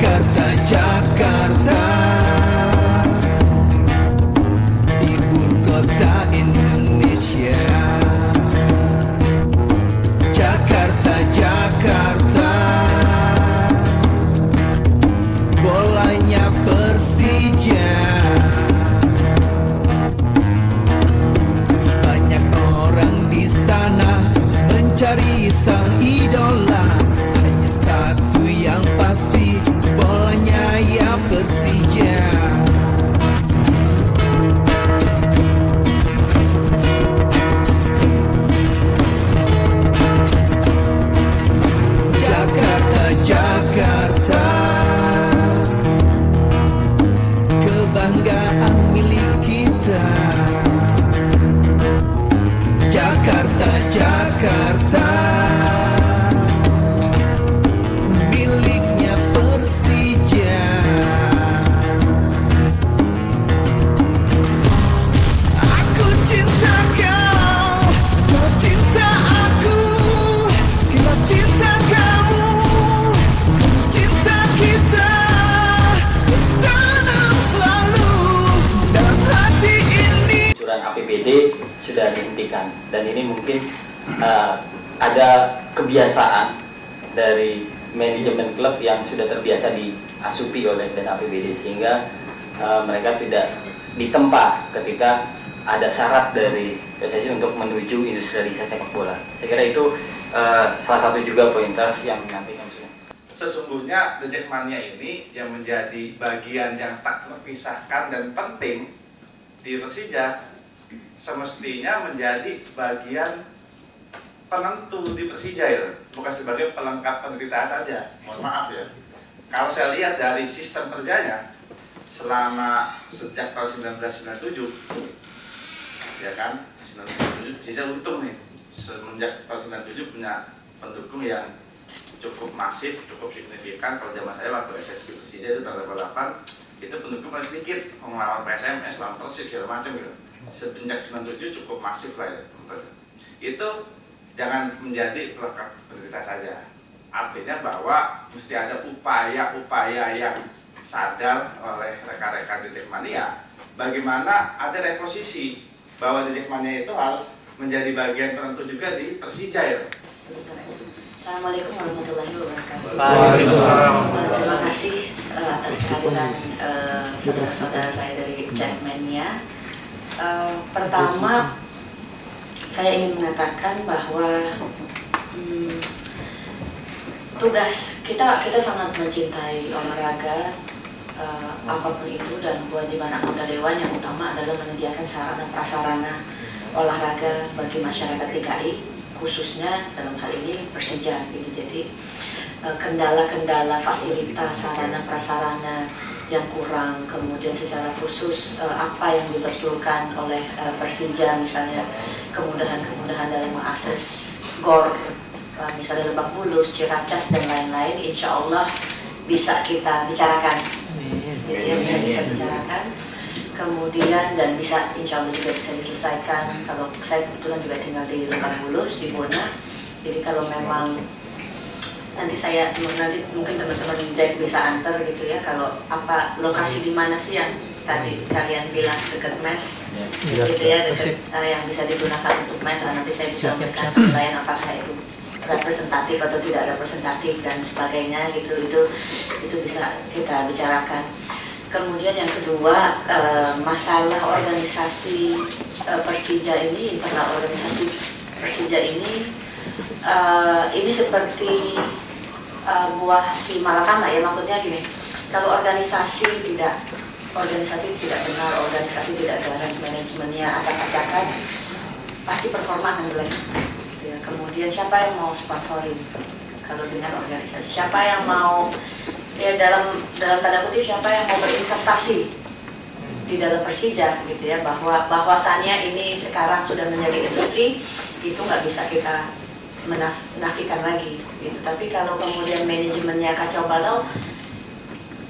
Jakarta, Jakarta, ibu kota Indonesia. Jakarta, Jakarta, bolanya Persija. Banyak orang di sana mencari sang idola, hanya satu yang pasti, bolanya ya Persija. Jakarta, Jakarta, kebanggaan milik kita. Jakarta, Jakarta, miliknya Persija. Aku cinta kau, kau cinta aku, kita cinta kamu, kamu cinta kita, tertanam selalu dalam hati ini. Peluncuran APBD sudah dihentikan, dan ini mungkin ada kebiasaan dari manajemen klub yang sudah terbiasa diasupi oleh dana APBD, sehingga mereka tidak ditempa ketika ada syarat dari PSSI untuk menuju industrialisasi sepak bola. Saya kira itu salah satu juga pointers yang nanti kami sudah. Sesungguhnya The Jackmania ini yang menjadi bagian yang tak terpisahkan dan penting di Persija, semestinya menjadi bagian penentu di Persija ya, bukan sebagai pelengkap penderita saja. Mohon maaf ya. Kalau saya lihat dari sistem kerjanya selama sejak tahun 1997, ya kan, 1997 Persija untung nih. Semenjak tahun 97 punya pendukung yang cukup masif, cukup signifikan. Kalau zaman saya waktu SSB Persija itu tahun 88, itu pendukung paling sedikit, melawan PSMS, lawan Persib segala macam gitu. Semenjak 97 cukup masif lah ya. Itu jangan menjadi pelengkap penderita saja. Artinya bahwa mesti ada upaya-upaya yang sadar oleh rekan-rekan The Jackmania, bagaimana ada reposisi bahwa The Jackmania itu harus menjadi bagian penentu juga di Persija ya. Assalamualaikum warahmatullahi wabarakatuh. Waalaikumsalam. Terima kasih atas kehadiran saudara-saudara saya dari Jackmania. Pertama, saya ingin mengatakan bahwa tugas kita sangat mencintai olahraga, apapun itu, dan kewajiban anggota dewan yang utama adalah menyediakan sarana prasarana olahraga bagi masyarakat DKI, khususnya dalam hal ini Persija gitu. Jadi kendala-kendala fasilitas sarana prasarana yang kurang, kemudian secara khusus apa yang diperlukan oleh Persija, misalnya kemudahan-kemudahan dalam mengakses GOR, misalnya Lebak Bulus, Ciracas dan lain-lain, insya Allah bisa kita bicarakan, gitu ya, bisa kita bicarakan. Kemudian dan bisa insya Allah juga bisa diselesaikan. Kalau saya kebetulan juga tinggal di Lebak Bulus, di Bona, jadi kalau memang nanti mungkin teman-teman Jack bisa antar gitu ya, kalau apa lokasi di mana sih yang tadi kalian bilang dekat mes gitu ya, dekat yang bisa digunakan untuk mes, nanti saya bisa memberikan penilaian apakah itu representatif atau tidak representatif dan sebagainya gitu, itu bisa kita bicarakan. Kemudian yang kedua, masalah organisasi Persija ini, internal organisasi Persija ini seperti buah si malakama ya, maksudnya gini, kalau organisasi tidak benar, organisasi tidak beres, manajemennya acak-acakan, pasti performa akan jelek ya. Kemudian siapa yang mau sponsorin kalau dengan organisasi, siapa yang mau ya dalam tanda kutip, siapa yang mau berinvestasi di dalam Persija gitu ya, bahwasannya ini sekarang sudah menjadi industri, itu nggak bisa kita menafikan lagi gitu. Tapi kalau kemudian manajemennya kacau balau,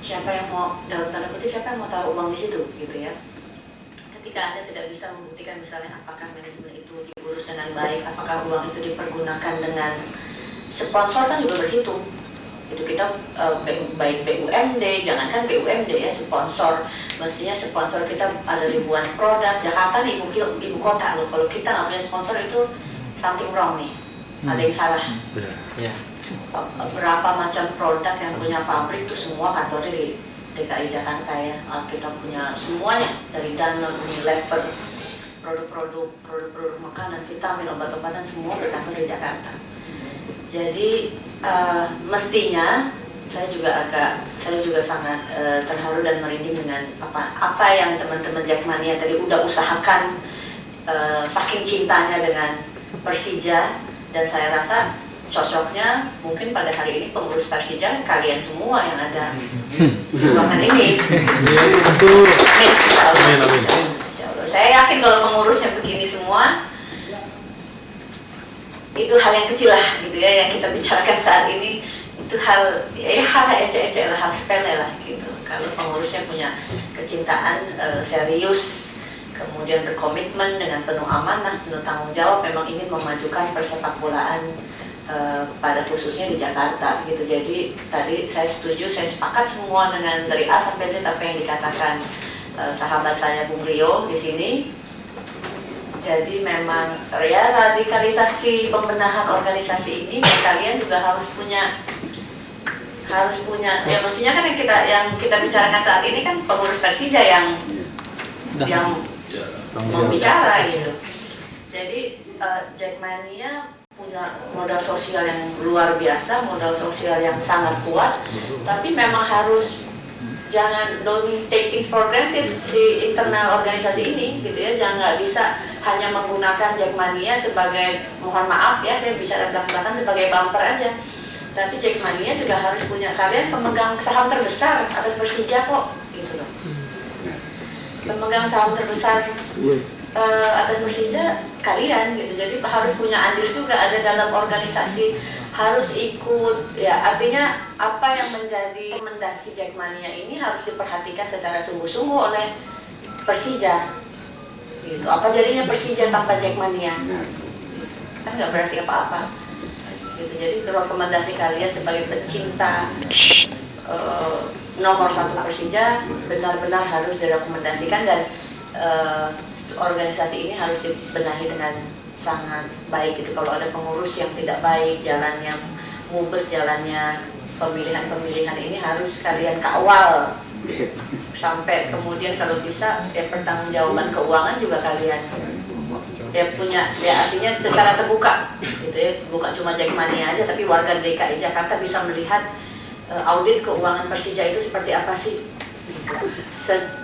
siapa yang mau, dalam tanda kutip, siapa yang mau taruh uang di situ gitu ya. Ketika Anda tidak bisa membuktikan misalnya apakah manajemen itu diurus dengan baik, apakah uang itu dipergunakan dengan sponsor, kan juga berhitung Itu kita baik BUMD, jangankan BUMD ya, sponsor, mestinya sponsor kita ada ribuan produk. Jakarta nih ibu kota loh, kalau kita nggak punya sponsor itu something wrong nih, ada yang salah. Ya. Berapa macam produk yang punya pabrik itu semua kantornya di DKI Jakarta ya. Kita punya semuanya dari Danone, Unilever, produk-produk makanan, vitamin, obat-obatan semua berkantor di Jakarta. Jadi mestinya saya juga sangat terharu dan merinding dengan apa yang teman-teman Jackmania tadi udah usahakan, saking cintanya dengan Persija, dan saya rasa cocoknya mungkin pada hari ini pengurus Persija kalian semua yang ada di ruangan ini. Insya Allah. Saya yakin kalau pengurusnya begini semua, itu hal yang kecil lah gitu ya yang kita bicarakan saat ini. Itu hal ecek-ecek lah, hal sepele lah gitu. Kalau pengurusnya punya kecintaan serius, kemudian berkomitmen dengan penuh amanah, penuh tanggung jawab, memang ingin memajukan persepak bolaan pada khususnya di Jakarta gitu. Jadi tadi saya setuju, saya sepakat semua dengan dari A sampai Z apa yang dikatakan sahabat saya Bung Rio di sini. Jadi memang ya radikalisasi pembenahan organisasi ini ya, kalian juga harus punya ya mestinya kan yang kita bicarakan saat ini kan pengurus Persija yang membicara gitu. Jadi Jackmania punya modal sosial yang luar biasa, modal sosial yang sangat kuat, tapi memang harus don't take things for granted si internal organisasi ini gitu ya. Jangan bisa hanya menggunakan Jackmania sebagai, mohon maaf ya saya bicara belak-belakan, sebagai bumper aja. Tapi Jackmania juga harus punya, kalian pemegang saham terbesar atas Persija kok gitu loh. Pemegang saham terbesar atas Persija kalian gitu, jadi harus punya andil juga ada dalam organisasi, harus ikut ya. Artinya apa yang menjadi rekomendasi Jackmania ini harus diperhatikan secara sungguh-sungguh oleh Persija gitu. Apa jadinya Persija tanpa Jackmania? Kan nggak berarti apa-apa gitu. Jadi rekomendasi kalian sebagai pecinta nomor 1 Persija benar-benar harus direkomendasikan, dan organisasi ini harus dibenahi dengan sangat baik gitu. Kalau ada pengurus yang tidak baik, jalannya mubes, jalannya pemilihan ini harus kalian kawal sampai kemudian kalau bisa ya pertanggungjawaban keuangan juga kalian ya punya ya, artinya secara terbuka gitu ya, bukan cuma Jackmania aja tapi warga DKI Jakarta bisa melihat audit keuangan Persija itu seperti apa sih gitu.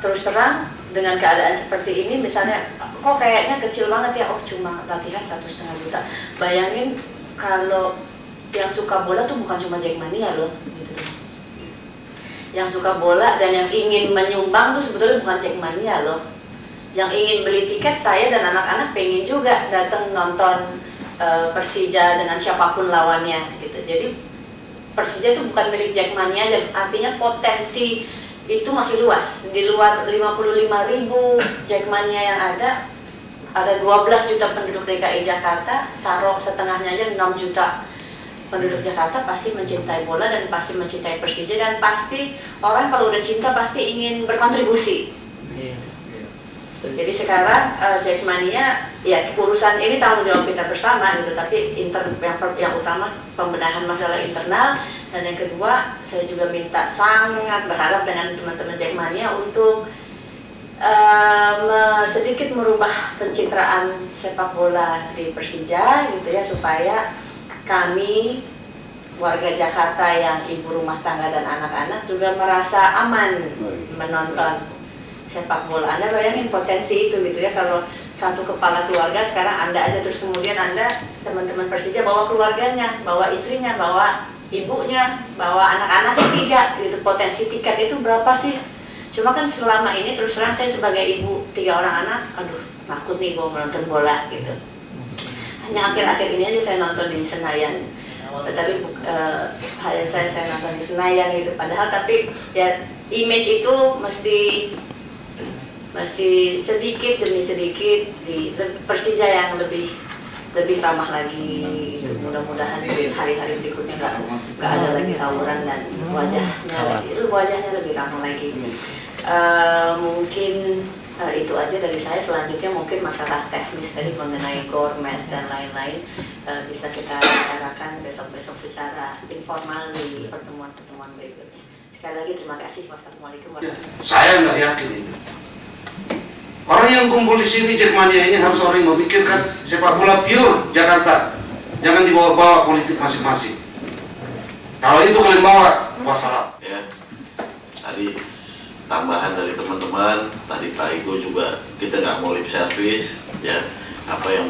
Terus terang dengan keadaan seperti ini, misalnya kok kayaknya kecil banget ya, oh cuma latihan 1,5 juta. Bayangin kalau yang suka bola tuh bukan cuma Jackmania loh gitu. Yang suka bola dan yang ingin menyumbang tuh sebetulnya bukan Jackmania loh. Yang ingin beli tiket, saya dan anak-anak pengen juga datang nonton Persija dengan siapapun lawannya gitu. Jadi Persija itu bukan milik Jackmania, dan artinya potensi itu masih luas. Di luar 55.000 Jackmania yang ada 12 juta penduduk DKI Jakarta, taruh setengahnya aja 6 juta penduduk Jakarta pasti mencintai bola dan pasti mencintai Persija, dan pasti orang kalau udah cinta pasti ingin berkontribusi. Jadi sekarang Jackmania ya urusan ini tanggung jawab kita bersama gitu, tapi yang utama pembenahan masalah internal, dan yang kedua saya juga sangat berharap dengan teman-teman Jackmania untuk sedikit merubah pencitraan sepak bola di Persija gitu ya, supaya kami warga Jakarta yang ibu rumah tangga dan anak-anak juga merasa aman menonton sepak bola. Anda bayangin potensi itu gitu ya, kalau satu kepala keluarga sekarang Anda aja, terus kemudian Anda teman-teman Persija bawa keluarganya, bawa istrinya, bawa ibunya, bawa anak-anaknya 3 gitu. Potensi tiket itu berapa sih? Cuma kan selama ini terus terang saya sebagai ibu 3 orang anak, aduh takut nih gue menonton bola gitu. Hanya akhir-akhir ini aja saya nonton di Senayan, tetapi saya nonton di Senayan gitu. Padahal tapi ya image itu mesti sedikit demi sedikit di Persija yang lebih ramah lagi gitu. Mudah-mudahan hari-hari berikutnya nggak ada lagi tawuran dan wajahnya lebih ramah lagi. Mungkin itu aja dari saya. Selanjutnya mungkin masalah teknis tadi mengenai gormes dan lain-lain bisa kita bicarakan besok-besok secara informal di pertemuan-pertemuan berikutnya. Sekali lagi terima kasih. Wassalamualaikum warahmatullahi wabarakatuh. Saya nggak yakin itu. Orang yang kumpul di sini Jackmania ini harus orang yang memikirkan sepak bola pure Jakarta. Jangan dibawa-bawa politik masing-masing. Kalau itu kalian bawa, wassalam. Ya, tadi tambahan dari teman-teman, tadi Pak Igo juga, kita nggak mau lip service, ya, apa yang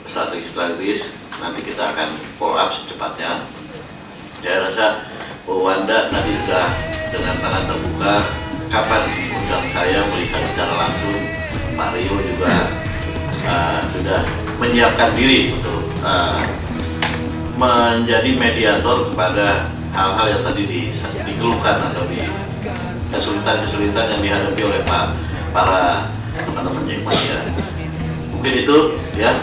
strategis nanti kita akan follow up secepatnya. Saya rasa Bu Wanda tadi sudah dengan tangan terbuka, kapan undang saya melihat secara langsung. Pak Rio juga sudah menyiapkan diri untuk menjadi mediator kepada hal-hal yang tadi dikeluhkan atau di kesulitan-kesulitan yang dihadapi oleh para teman-teman Jackmania. Mungkin itu ya.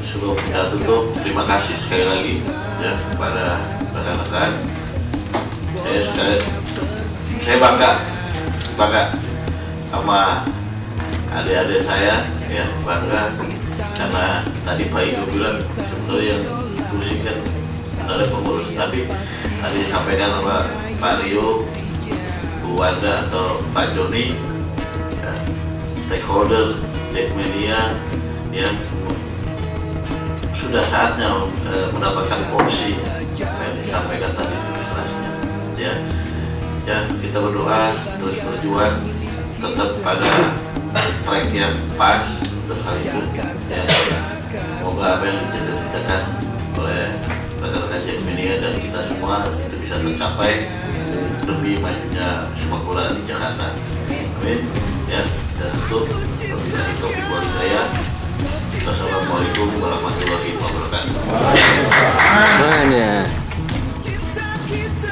Sebelum kita tutup, terima kasih sekali lagi ya kepada rekan-rekan. Saya bangga sama adik-adik saya, ya bangga karena tadi Pak Igo bilang sebetulnya yang pusing kan dari pengurus, tapi tadi disampaikan sama Pak Rio, Bu Wanda atau Pak Joni, ya, stakeholder Jackmania, ya sudah saatnya mendapatkan porsi yang disampaikan tadi ilustrasinya. Ya kita berdoa terus berjuang tetap pada track yang pas untuk hal itu. Ya, semoga apa yang dicita-citakan oleh rekan-rekan Jackmania dan kita semua itu bisa tercapai demi majunya sepak bola di Jakarta. Amin. Ya, dan untuk wabillahi taufiq wal hidayah. Wassalamualaikum warahmatullahi wabarakatuh. Cinta kita